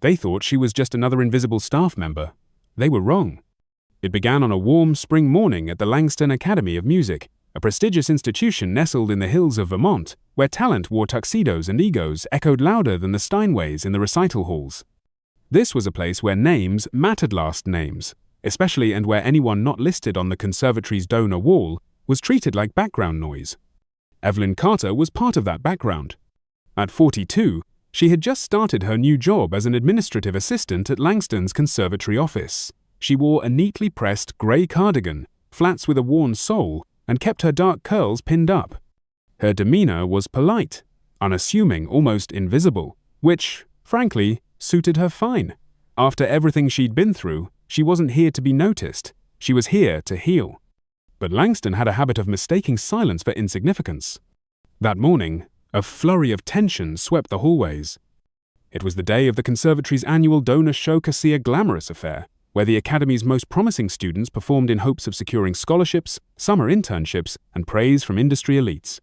They thought she was just another invisible staff member. They were wrong. It began on a warm spring morning at the Langston Academy of Music, a prestigious institution nestled in the hills of Vermont, where talent wore tuxedos and egos echoed louder than the Steinways in the recital halls. This was a place where names mattered, last names, especially, and where anyone not listed on the conservatory's donor wall was treated like background noise. Evelyn Carter was part of that background. At 42, she had just started her new job as an administrative assistant at Langston's conservatory office. She wore a neatly pressed grey cardigan, flats with a worn sole, and kept her dark curls pinned up. Her demeanor was polite, unassuming, almost invisible, which, frankly, suited her fine. After everything she'd been through, she wasn't here to be noticed. She was here to heal. But Langston had a habit of mistaking silence for insignificance. That morning, a flurry of tension swept the hallways. It was the day of the conservatory's annual donor showcase, a glamorous affair, where the Academy's most promising students performed in hopes of securing scholarships, summer internships, and praise from industry elites.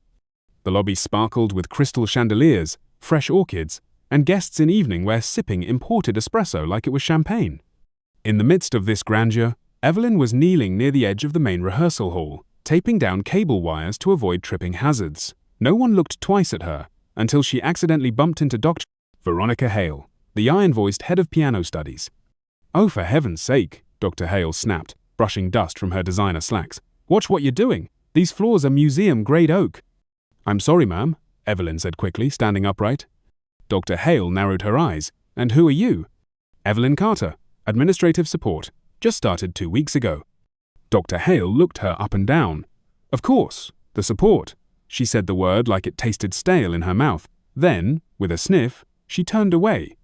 The lobby sparkled with crystal chandeliers, fresh orchids, and guests in evening wear sipping imported espresso like it was champagne. In the midst of this grandeur, Evelyn was kneeling near the edge of the main rehearsal hall, taping down cable wires to avoid tripping hazards. No one looked twice at her, until she accidentally bumped into Dr. Veronica Hale, the iron-voiced head of piano studies. "Oh, for heaven's sake," Dr. Hale snapped, brushing dust from her designer slacks. "Watch what you're doing. These floors are museum-grade oak." "I'm sorry, ma'am," Evelyn said quickly, standing upright. Dr. Hale narrowed her eyes. "And who are you?" "Evelyn Carter, administrative support. Just started 2 weeks ago." Dr. Hale looked her up and down. "Of course, the support." She said the word like it tasted stale in her mouth. Then, with a sniff, she turned away.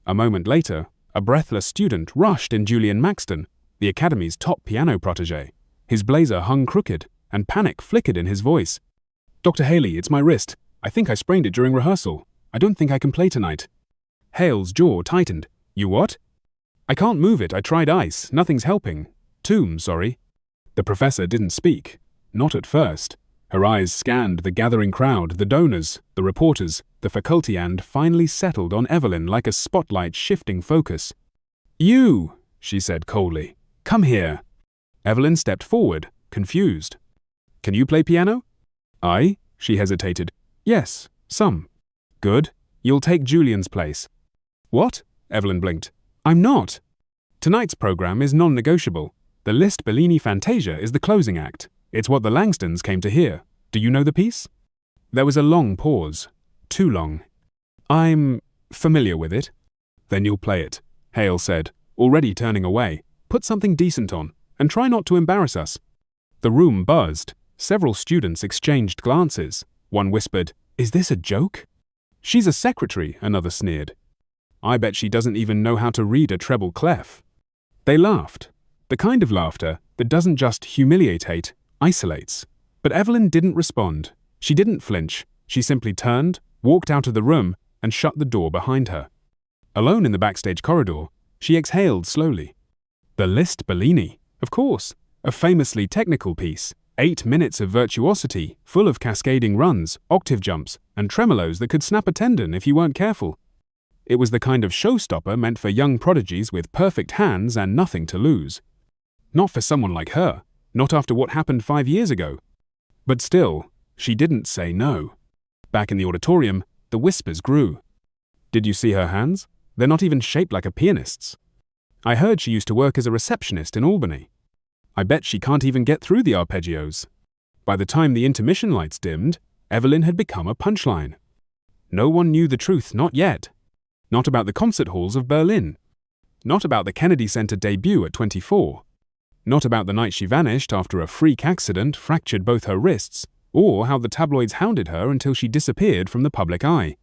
A moment later, a breathless student rushed in Julian Maxton, the Academy's top piano protégé. His blazer hung crooked, and panic flickered in his voice. "Dr. Haley, it's my wrist. I think I sprained it during rehearsal. I don't think I can play tonight." Hale's jaw tightened. "You what?" "I can't move it. I tried ice. Nothing's helping. Sorry." The professor didn't speak. Not at first. Her eyes scanned the gathering crowd, the donors, the reporters, the faculty, and finally settled on Evelyn like a spotlight shifting focus. "You," she said coldly. "Come here." Evelyn stepped forward, confused. "Can you play piano?" "I?" She hesitated. "Yes, some." "Good. You'll take Julian's place." "What?" Evelyn blinked. "I'm not." "Tonight's program is non-negotiable. The Liszt Bellini Fantasia is the closing act. It's what the Langstons came to hear. Do you know the piece?" There was a long pause. Too long. "I'm familiar with it." "Then you'll play it," Hale said, already turning away. "Put something decent on, and try not to embarrass us." The room buzzed. Several students exchanged glances. One whispered, "Is this a joke?" "She's a secretary," another sneered. "I bet she doesn't even know how to read a treble clef." They laughed. The kind of laughter that doesn't just humiliate, isolates. But Evelyn didn't respond. She didn't flinch. She simply turned, walked out of the room, and shut the door behind her. Alone in the backstage corridor, she exhaled slowly. The Liszt Bellini, of course, a famously technical piece, 8 minutes of virtuosity, full of cascading runs, octave jumps, and tremolos that could snap a tendon if you weren't careful. It was the kind of showstopper meant for young prodigies with perfect hands and nothing to lose. Not for someone like her, not after what happened 5 years ago. But still, she didn't say no. Back in the auditorium, the whispers grew. "Did you see her hands? They're not even shaped like a pianist's. I heard she used to work as a receptionist in Albany. I bet she can't even get through the arpeggios." By the time the intermission lights dimmed, Evelyn had become a punchline. No one knew the truth, not yet. Not about the concert halls of Berlin. Not about the Kennedy Center debut at 24. Not about the night she vanished after a freak accident fractured both her wrists, or how the tabloids hounded her until she disappeared from the public eye.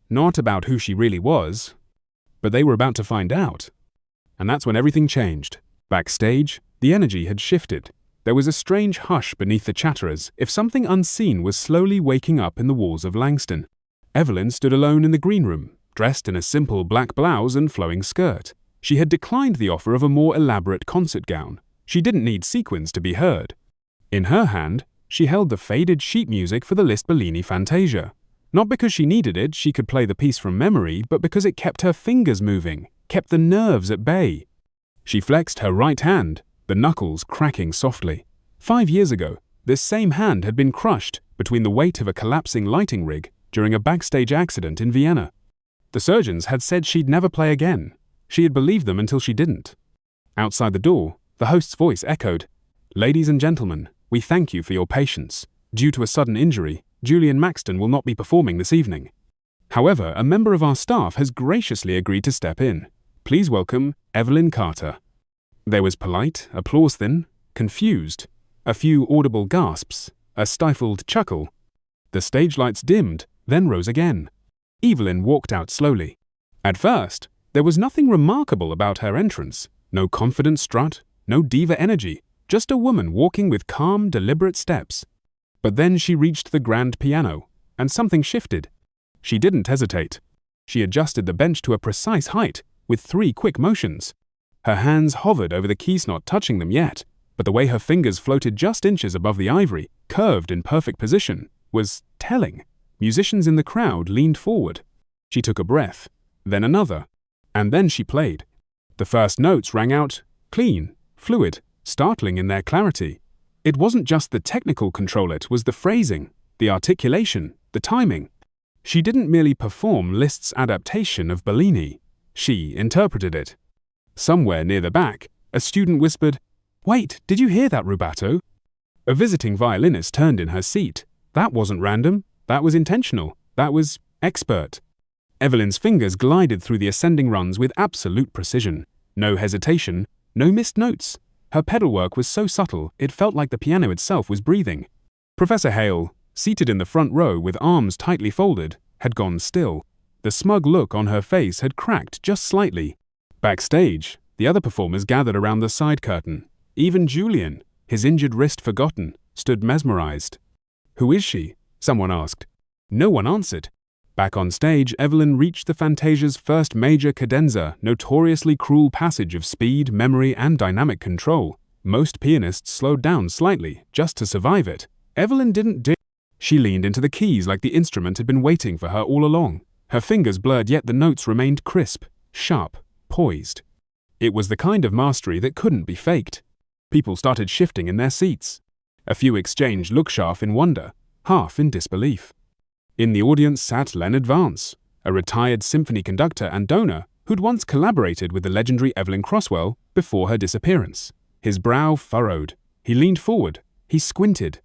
Not about who she really was. But they were about to find out. And that's when everything changed. Backstage, the energy had shifted. There was a strange hush beneath the chatterers, if something unseen was slowly waking up in the walls of Langston. Evelyn stood alone in the green room, dressed in a simple black blouse and flowing skirt. She had declined the offer of a more elaborate concert gown. She didn't need sequins to be heard. In her hand, she held the faded sheet music for the Liszt Bellini Fantasia. Not because she needed it, she could play the piece from memory, but because it kept her fingers moving, kept the nerves at bay. She flexed her right hand, the knuckles cracking softly. 5 years ago, this same hand had been crushed between the weight of a collapsing lighting rig during a backstage accident in Vienna. The surgeons had said she'd never play again. She had believed them until she didn't. Outside the door, the host's voice echoed, "Ladies and gentlemen, we thank you for your patience. Due to a sudden injury, Julian Maxton will not be performing this evening. However, a member of our staff has graciously agreed to step in. Please welcome Evelyn Carter." There was polite applause then, confused, a few audible gasps, a stifled chuckle. The stage lights dimmed, then rose again. Evelyn walked out slowly. At first, there was nothing remarkable about her entrance. No confident strut, no diva energy, just a woman walking with calm, deliberate steps. But then she reached the grand piano, and something shifted. She didn't hesitate. She adjusted the bench to a precise height, with 3 quick motions. Her hands hovered over the keys, not touching them yet, but the way her fingers floated just inches above the ivory, curved in perfect position, was telling. Musicians in the crowd leaned forward. She took a breath, then another, and then she played. The first notes rang out, clean, fluid, startling in their clarity. It wasn't just the technical control, it was the phrasing, the articulation, the timing. She didn't merely perform Liszt's adaptation of Bellini. She interpreted it. Somewhere near the back, a student whispered, "Wait, did you hear that rubato?" A visiting violinist turned in her seat. That wasn't random, that was intentional, that was expert. Evelyn's fingers glided through the ascending runs with absolute precision. No hesitation, no missed notes. Her pedal work was so subtle, it felt like the piano itself was breathing. Professor Hale, seated in the front row with arms tightly folded, had gone still. The smug look on her face had cracked just slightly. Backstage, the other performers gathered around the side curtain. Even Julian, his injured wrist forgotten, stood mesmerized. "Who is she?" someone asked. No one answered. Back on stage, Evelyn reached the Fantasia's first major cadenza, notoriously cruel passage of speed, memory, and dynamic control. Most pianists slowed down slightly, just to survive it. Evelyn didn't. She leaned into the keys like the instrument had been waiting for her all along. Her fingers blurred, yet the notes remained crisp, sharp, poised. It was the kind of mastery that couldn't be faked. People started shifting in their seats. A few exchanged looks, half in wonder, half in disbelief. In the audience sat Leonard Vance, a retired symphony conductor and donor who'd once collaborated with the legendary Evelyn Croswell before her disappearance. His brow furrowed. He leaned forward. He squinted.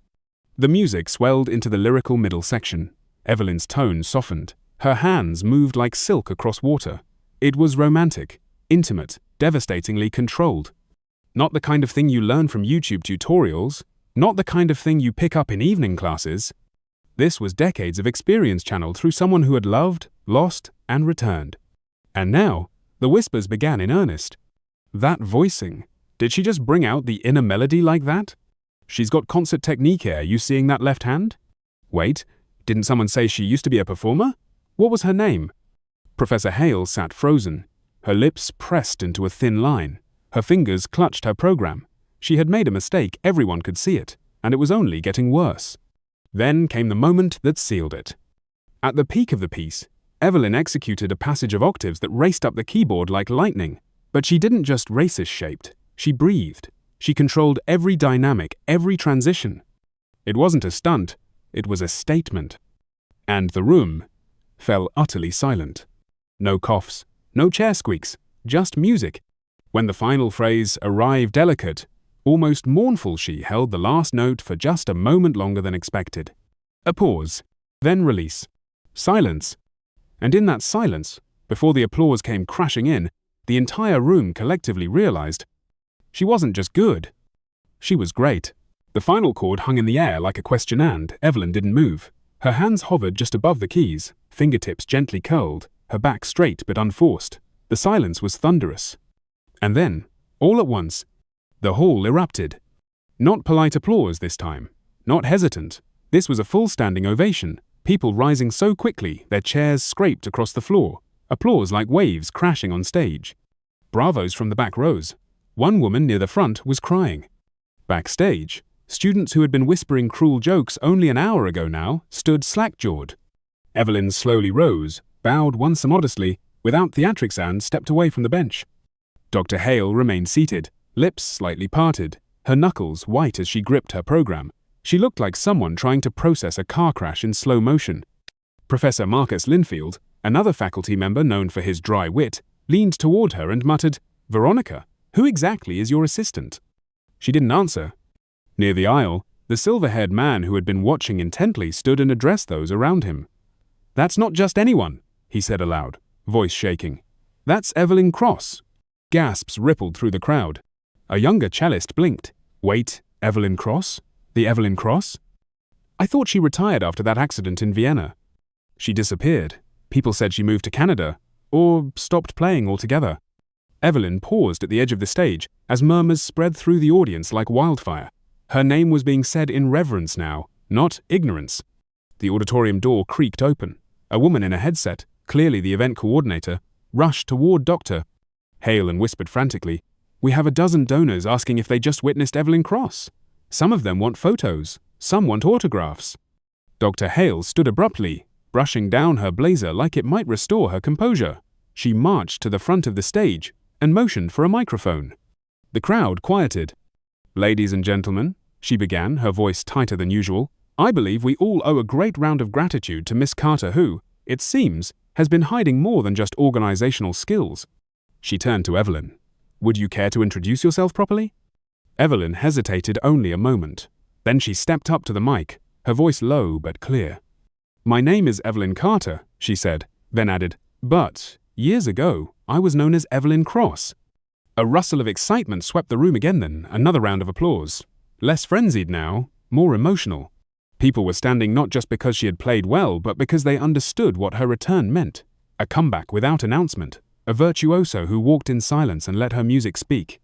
The music swelled into the lyrical middle section. Evelyn's tone softened. Her hands moved like silk across water. It was romantic, intimate, devastatingly controlled. Not the kind of thing you learn from YouTube tutorials, not the kind of thing you pick up in evening classes. This was decades of experience channeled through someone who had loved, lost, and returned. And now, the whispers began in earnest. That voicing, did she just bring out the inner melody like that? She's got concert technique here, you seeing that left hand? Wait, didn't someone say she used to be a performer? What was her name? Professor Hale sat frozen, her lips pressed into a thin line. Her fingers clutched her program. She had made a mistake, everyone could see it, and it was only getting worse. Then came the moment that sealed it. At the peak of the piece, Evelyn executed a passage of octaves that raced up the keyboard like lightning. But she didn't just race-shaped, she breathed. She controlled every dynamic, every transition. It wasn't a stunt, it was a statement. And the room fell utterly silent. No coughs, no chair squeaks, just music. When the final phrase arrived, delicate, almost mournful, she held the last note for just a moment longer than expected. A pause, then release. Silence. And in that silence, before the applause came crashing in, the entire room collectively realized she wasn't just good. She was great. The final chord hung in the air like a question, and Evelyn didn't move. Her hands hovered just above the keys, fingertips gently curled, her back straight but unforced. The silence was thunderous. And then, all at once, the hall erupted. Not polite applause this time, not hesitant. This was a full standing ovation, people rising so quickly their chairs scraped across the floor, applause like waves crashing on stage. Bravos from the back rows. One woman near the front was crying. Backstage, students who had been whispering cruel jokes only an hour ago now stood slack-jawed. Evelyn slowly rose, bowed once modestly, without theatrics, and stepped away from the bench. Dr. Hale remained seated, lips slightly parted, her knuckles white as she gripped her program. She looked like someone trying to process a car crash in slow motion. Professor Marcus Linfield, another faculty member known for his dry wit, leaned toward her and muttered, "Veronica, who exactly is your assistant?" She didn't answer. Near the aisle, the silver-haired man who had been watching intently stood and addressed those around him. "That's not just anyone," he said aloud, voice shaking. "That's Evelyn Cross." Gasps rippled through the crowd. A younger cellist blinked. "Wait, Evelyn Cross? The Evelyn Cross? I thought she retired after that accident in Vienna." "She disappeared. People said she moved to Canada, or stopped playing altogether." Evelyn paused at the edge of the stage as murmurs spread through the audience like wildfire. Her name was being said in reverence now, not ignorance. The auditorium door creaked open. A woman in a headset, clearly the event coordinator, rushed toward Dr. Hale and whispered frantically, "We have a dozen donors asking if they just witnessed Evelyn Cross. Some of them want photos, some want autographs." Dr. Hale stood abruptly, brushing down her blazer like it might restore her composure. She marched to the front of the stage and motioned for a microphone. The crowd quieted. "Ladies and gentlemen," she began, her voice tighter than usual, "I believe we all owe a great round of gratitude to Miss Carter who, it seems, has been hiding more than just organizational skills." She turned to Evelyn. "Would you care to introduce yourself properly?" Evelyn hesitated only a moment. Then she stepped up to the mic, her voice low but clear. "My name is Evelyn Carter," she said, then added, "but, years ago, I was known as Evelyn Cross." A rustle of excitement swept the room again then, another round of applause. Less frenzied now, more emotional. People were standing not just because she had played well, but because they understood what her return meant. A comeback without announcement, a virtuoso who walked in silence and let her music speak.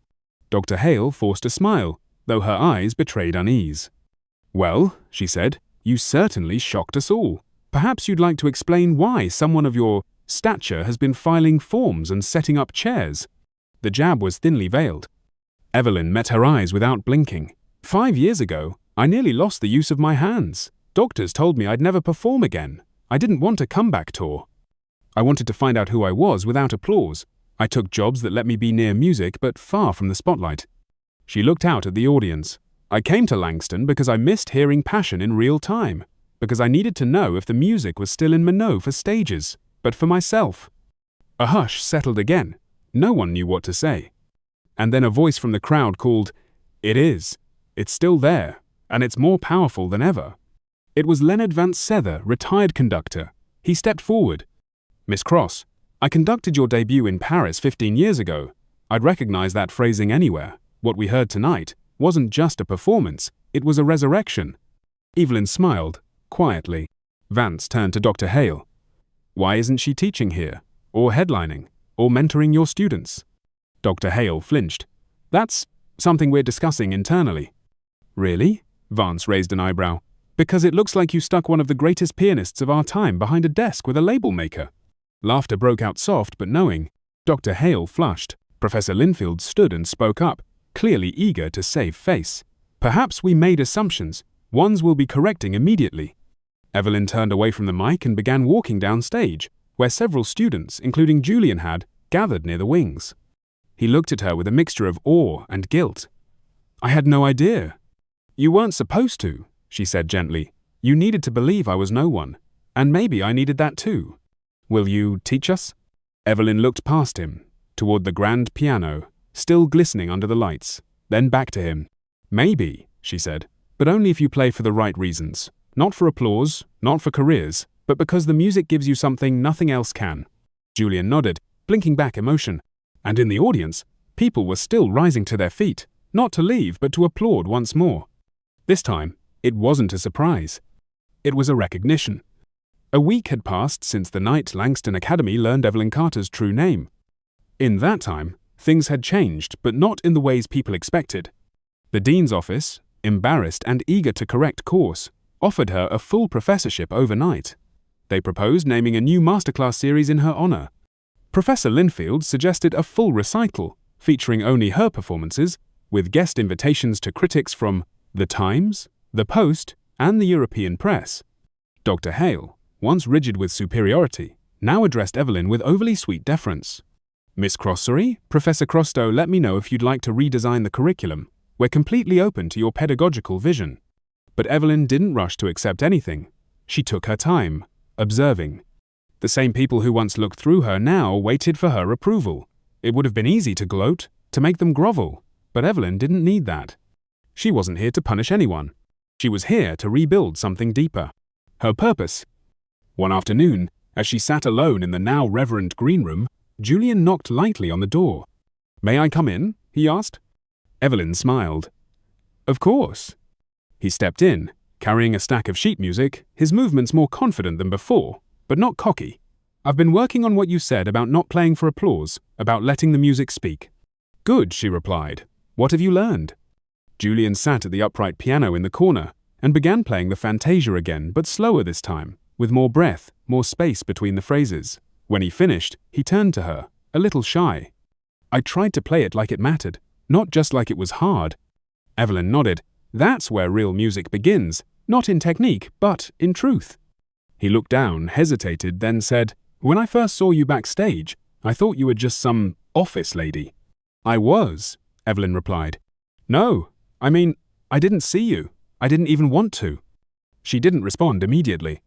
Dr. Hale forced a smile, though her eyes betrayed unease. "Well," she said, "you certainly shocked us all. Perhaps you'd like to explain why someone of your stature has been filing forms and setting up chairs." The jab was thinly veiled. Evelyn met her eyes without blinking. 5 years ago, I nearly lost the use of my hands. Doctors told me I'd never perform again. I didn't want a comeback tour. I wanted to find out who I was without applause. I took jobs that let me be near music but far from the spotlight." She looked out at the audience. "I came to Langston because I missed hearing passion in real time, because I needed to know if the music was still in Minot for stages, but for myself." A hush settled again. No one knew what to say. And then a voice from the crowd called, "It is. It's still there, and it's more powerful than ever." It was Leonard Van Sether, retired conductor. He stepped forward. "Miss Cross, I conducted your debut in Paris 15 years ago. I'd recognize that phrasing anywhere. What we heard tonight wasn't just a performance, it was a resurrection." Evelyn smiled, quietly. Vance turned to Dr. Hale. "Why isn't she teaching here, or headlining, or mentoring your students?" Dr. Hale flinched. "That's something we're discussing internally." "Really?" Vance raised an eyebrow. "Because it looks like you stuck one of the greatest pianists of our time behind a desk with a label maker." Laughter broke out soft but knowing. Dr. Hale flushed. Professor Linfield stood and spoke up, clearly eager to save face. "Perhaps we made assumptions. Ones we'll be correcting immediately." Evelyn turned away from the mic and began walking down stage, where several students, including Julian, had gathered near the wings. He looked at her with a mixture of awe and guilt. "I had no idea." "You weren't supposed to," she said gently. "You needed to believe I was no one, and maybe I needed that too. Will you teach us?" Evelyn looked past him, toward the grand piano, still glistening under the lights, then back to him. "Maybe," she said, "but only if you play for the right reasons. Not for applause, not for careers, but because the music gives you something nothing else can." Julian nodded, blinking back emotion. And in the audience, people were still rising to their feet, not to leave but to applaud once more. This time, it wasn't a surprise. It was a recognition. A week had passed since the night Langston Academy learned Evelyn Carter's true name. In that time, things had changed, but not in the ways people expected. The dean's office, embarrassed and eager to correct course, offered her a full professorship overnight. They proposed naming a new masterclass series in her honor. Professor Linfield suggested a full recital, featuring only her performances, with guest invitations to critics from The Times, The Post, and the European press. Dr. Hale, once rigid with superiority, now addressed Evelyn with overly sweet deference. Miss Crossery, Professor Crostow, let me know if you'd like to redesign the curriculum. We're completely open to your pedagogical vision. But Evelyn didn't rush to accept anything. She took her time, observing. The same people who once looked through her now waited for her approval. It would have been easy to gloat, to make them grovel, but Evelyn didn't need that. She wasn't here to punish anyone. She was here to rebuild something deeper. Her purpose. One afternoon, as she sat alone in the now reverent green room, Julian knocked lightly on the door. "May I come in?" he asked. Evelyn smiled. "Of course." He stepped in, carrying a stack of sheet music, his movements more confident than before, but not cocky. "I've been working on what you said about not playing for applause, about letting the music speak." "Good," she replied. "What have you learned?" Julian sat at the upright piano in the corner and began playing the Fantasia again, but slower this time, with more breath, more space between the phrases. When he finished, he turned to her, a little shy. "I tried to play it like it mattered, not just like it was hard." Evelyn nodded. "That's where real music begins, not in technique, but in truth." He looked down, hesitated, then said, "When I first saw you backstage, I thought you were just some office lady." "I was," Evelyn replied. "No, I mean, I didn't see you. I didn't even want to." She didn't respond immediately.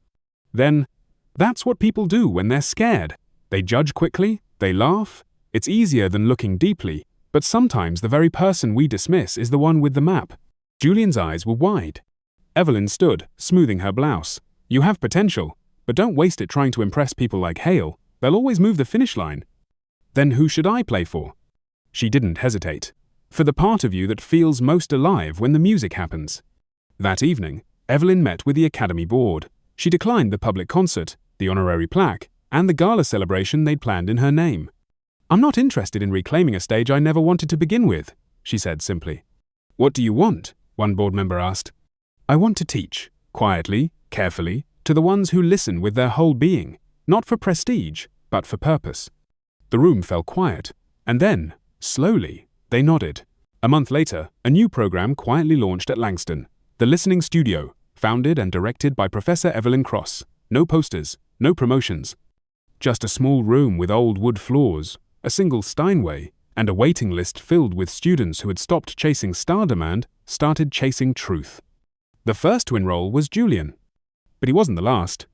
Then, "That's what people do when they're scared. They judge quickly, they laugh. It's easier than looking deeply, but sometimes the very person we dismiss is the one with the map." Julian's eyes were wide. Evelyn stood, smoothing her blouse. "You have potential, but don't waste it trying to impress people like Hale. They'll always move the finish line." "Then who should I play for?" She didn't hesitate. "For the part of you that feels most alive when the music happens." That evening, Evelyn met with the Academy board. She declined the public concert, the honorary plaque, and the gala celebration they'd planned in her name. "I'm not interested in reclaiming a stage I never wanted to begin with," she said simply. "What do you want?" one board member asked. "I want to teach, quietly, carefully, to the ones who listen with their whole being, not for prestige, but for purpose." The room fell quiet, and then, slowly, they nodded. A month later, a new program quietly launched at Langston, the Listening Studio, founded and directed by Professor Evelyn Cross. No posters, no promotions. Just a small room with old wood floors, a single Steinway, and a waiting list filled with students who had stopped chasing star demand, started chasing truth. The first to enroll was Julian. But he wasn't the last.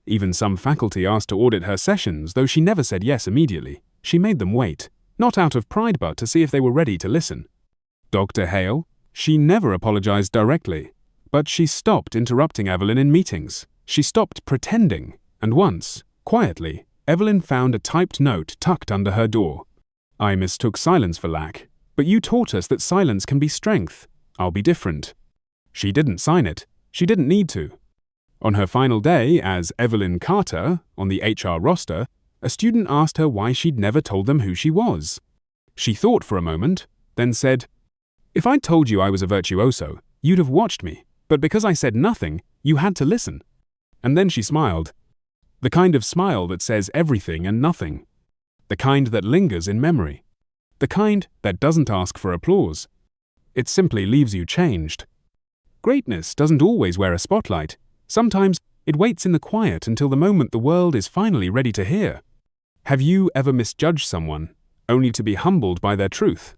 Even some faculty asked to audit her sessions, though she never said yes immediately. She made them wait, not out of pride but to see if they were ready to listen. Dr. Hale, she never apologized directly, but she stopped interrupting Evelyn in meetings. She stopped pretending, and once, quietly, Evelyn found a typed note tucked under her door. "I mistook silence for lack, but you taught us that silence can be strength. I'll be different." She didn't sign it. She didn't need to. On her final day as Evelyn Carter on the HR roster, a student asked her why she'd never told them who she was. She thought for a moment, then said, "If I'd told you I was a virtuoso, you'd have watched me, but because I said nothing, you had to listen." And then she smiled. The kind of smile that says everything and nothing. The kind that lingers in memory. The kind that doesn't ask for applause. It simply leaves you changed. Greatness doesn't always wear a spotlight. Sometimes it waits in the quiet until the moment the world is finally ready to hear. Have you ever misjudged someone, only to be humbled by their truth?